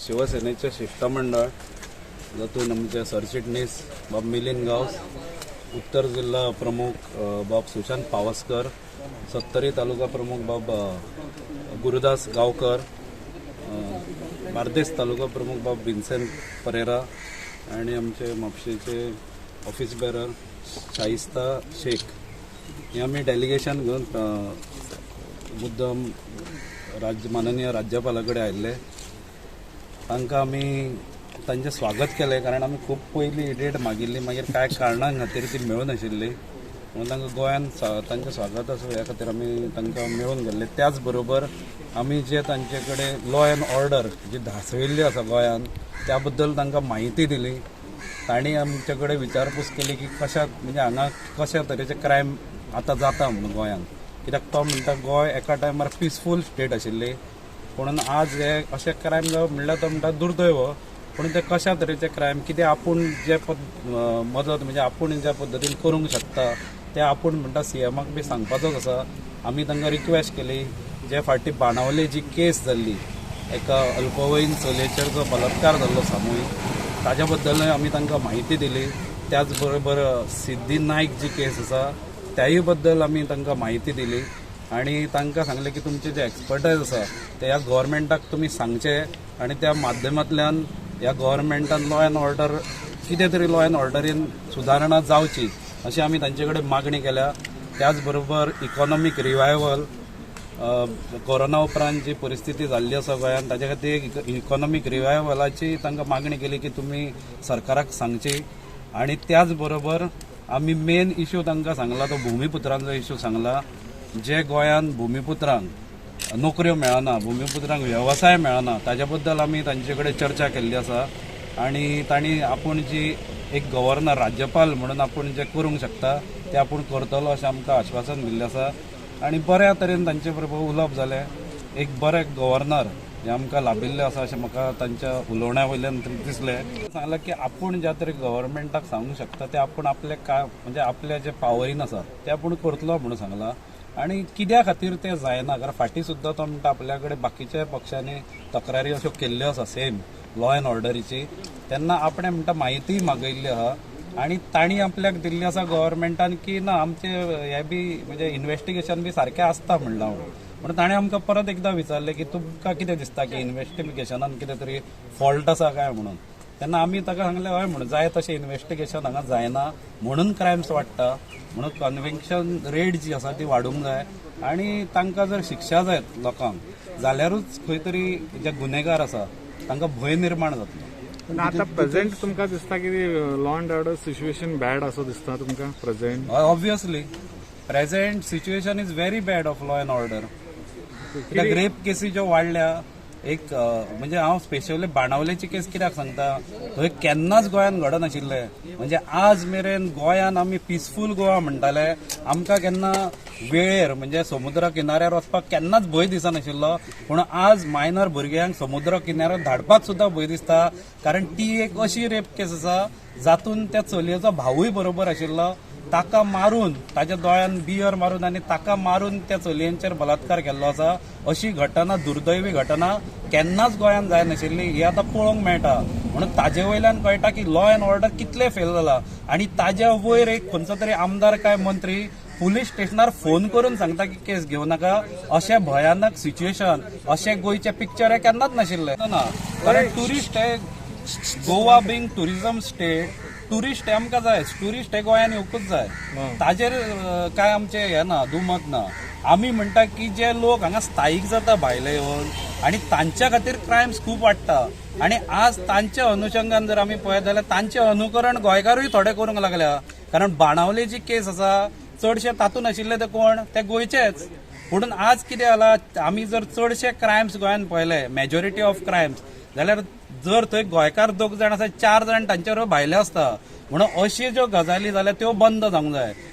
शिवसेनेचे शिष्टमंडळ जातून आमचे सरचिटणीस बाब मिलिंद गांवस, उत्तर जिल्हा प्रमुख बाब सुशांत पावसकर, सत्तरी तालुका प्रमुख बाब गुरुदास गावकर, बार्देस तालुका प्रमुख बाब विन्सेंट परेरा आणि आमचे म्हापशेचे ऑफिस बेरर शाइस्ता शेख हे आम्ही डेलिगेशन घेऊन मुद्दम माननीय राज्यपालाकडे आयिल्ले. तांकां आमी तांचें स्वागत केलें, कारण आमी खूब पयलीं डेट मागिल्ली, मागीर कांय कारणां खातीर ती मेळूं नाशिल्ली. म्हणून तांकां गोंयांत तांचें स्वागत आसूं ह्या खातीर आमी तांकां मेळून गेल्ले. त्याच बरोबर आमी जे तांचे कडेन लॉ एंड ऑर्डर जी धासयल्ली आसा गोंयांत त्या बद्दल तांकां म्हायती दिली. तांणी आमचे कडेन विचारपूस केली की म्हणजे हांगा कशा तरेचे क्रायम आतां जाता म्हणून गोंयांत. कित्याक तो म्हणटा गोंय एका टायमार पिसफूल स्टेट आशिल्ली, म्हणून आज हे अशे क्रायम जावप म्हणल्यार तो म्हणटा दुर्दैव. पूण ते कशा तरेचे क्रायम, कितें आपूण जे मदत म्हणजे आपूण ज्या पद्दतीन करूंक शकता ते आपूण म्हणटा सीएमाक बी सांगपाचोच आसा. आमी तांकां रिक्वेस्ट केली, जे फाटीं बाणावले जी केस जाल्ली एका अल्पवयीन चलयेचेर जो बलात्कार जाल्लो सामुहीक, ताज्या बद्दल आमी तांकां म्हायती दिली. त्याच बरोबर सिद्धी नायक जी केस आसा त्याही बद्दल आमी तांकां म्हायती दिली आणि तांकां सांगलें की तुमचे जे एक्सपर्टायज आसा ते ह्या गव्हर्मेंटाक तुमी सांगचे आणि त्या माध्यमांतल्यान ह्या गव्हर्मेंटान लॉ एंड ऑर्डर कितें तरी लॉ एंड ऑर्डरीन सुदारणा जावची अशी आमी तांचे कडेन मागणी केल्या. त्याच बरोबर इकॉनॉमीक रिवायवल, कोरोना उपरांत जी परिस्थिती जाल्ली आसा गोंयांत ताचे खातीर इकॉनॉमीक रिवायवलाची तांकां मागणी केली की तुमी सरकाराक सांगची. आणि त्याच बरोबर आमी मेन इश्यू तांकां सांगला तो भुमिपुत्रांचो इश्यू सांगला. जे गोंयांत भुमिपुत्रांक नोकऱ्यो मेळना, भुमिपुत्रांक वेवसाय मेळना, ताज्या बद्दल आमी तांचे कडेन चर्चा केल्ली आसा. आणि तांणी आपूण जी एक गव्हर्नर राज्यपाल म्हणून आपूण जे करूंक शकता ते आपूण करतलो अशें आमकां आश्वासन दिल्लें आसा. आणि बऱ्या तरेन तांचे बरोबर उलोवप जालें. एक बरे गव्हर्नर हे आमकां लाभिल्ले आसा अशें म्हाका तांच्या उलोवण्या वयल्यान दिसलें. सांगलां की आपूण ज्या तरी गव्हर्मेंटाक सांगूंक शकता ते आपूण म्हणजे आपले जे पावरीन आसा ते आपूण करतलो म्हणून सांगलां. आणि कित्या खातीर तें जायना, कारण फाटीं सुद्दां तो म्हणटा आपल्या कडेन बाकीच्या पक्षांनी तक्रारी अश्यो केल्ल्यो आसा सेम लॉ एंड ऑर्डरीची. तेन्ना आपणें म्हणटा म्हायती मागयल्ली आहा आणि तांणी आपल्याक दिल्ली आसा गव्हर्मेंटान की ना आमचे हे बी म्हणजे इन्व्हेस्टिगेशन बी सारकें आसता म्हणलां. म्हणून ताणें आमकां परत एकदां विचारलें की तुमकां कितें दिसता की इन्व्हेस्टिगेशनान कितें तरी फॉल्ट आसा काय म्हणून. तेन्ना आमी ताका सांगलें हय म्हणून जाय तशें इन्व्हेस्टिगेशन हांगा जायना, म्हणून क्रायम्स वाडटा, म्हणून कन्विक्शन रेट जी आसा ती वाडूंक जाय. आणि तांकां जर शिक्षा जायत लोकांक जाल्यारूच खंय तरी जे गुन्हेगार आसा तांकां भंय निर्माण जातलो. पण आता प्रेझेंट तुमकां दिसता की law and order situation bad असो दिसता तुमकां present? Obviously present situation is very bad of law and order. कित्याक रेप केसी ज्यो वाडल्या, एक म्हणजे हांव स्पेशली बाणावलेची केस कित्याक सांगता, थंय केन्नाच गोंयांत घडनाशिल्लें. म्हणजे आज मेरेन गोंयांत आमी पिसफूल गोवा म्हणटाले, आमकां केन्ना वेळेर म्हणजे समुद्र किनाऱ्यार वचपाक केन्नाच भंय दिसनाशिल्लो. पूण आज मायनर भुरग्यांक समुद्र किनाऱ्यार धाडपाक सुद्दां भंय दिसता, कारण ती एक अशी रेप केस आसा जातून त्या चलयेचो भावूय बरोबर आशिल्लो. ताका मारून, ताच्या दोळ्यान बियर मारून आनी ताका मारून त्या चलयेंचेर बलात्कार केल्लो आसा. अशी घटना, दुर्दैवी घटना केन्नाच गोंयांत जाय नाशिल्ली, ही आतां पळोवंक मेळटा. म्हणून ताजे वयल्यान कळटा की लॉ एंड ऑर्डर कितले फेल जाला. आणि ताज्या वयर एक खंयचो तरी आमदार काय मंत्री पुलीस स्टेशनार फोन करून सांगता की केस घेवं नाका. अशें भयानक सिच्युएशन, अशें गोंयचे पिक्चर हे केन्नाच नाशिल्ले ना. कारण ट्युरिस्ट हे Goa being tourism state, tourist हे आमकां जाय, टुरिस्ट हे गोंयांत येवकूच जाय. ताजेर काय आमचे हे ना, दुमत ना. आमी म्हणटा की जे लोक हांगा स्थायीक जाता भायले येवन आणि तांच्या खातीर क्रायम्स खूब वाडटा. आणि आज तांच्या अनुशंगान जर आमी पळयत जाल्यार तांचें अनुकरण गोंयकारूय थोडे करूंक लागल्या. कारण बाणावले जी केस आसा चडशे तातूंत आशिल्ले ते कोण, ते गोंयचेच. म्हणून आज कितें जाला, आमी जर चडशे क्रायम्स गोंयांत पळयले, मेजॉरिटी ऑफ क्रायम्स, जाल्यार जर थंय गोंयकार 2 जाण आसा, 4 जाण तांचे बरोबर भायले आसता. म्हणून अश्यो ज्यो गजाली जाल्यार त्यो बंद जावंक जाय.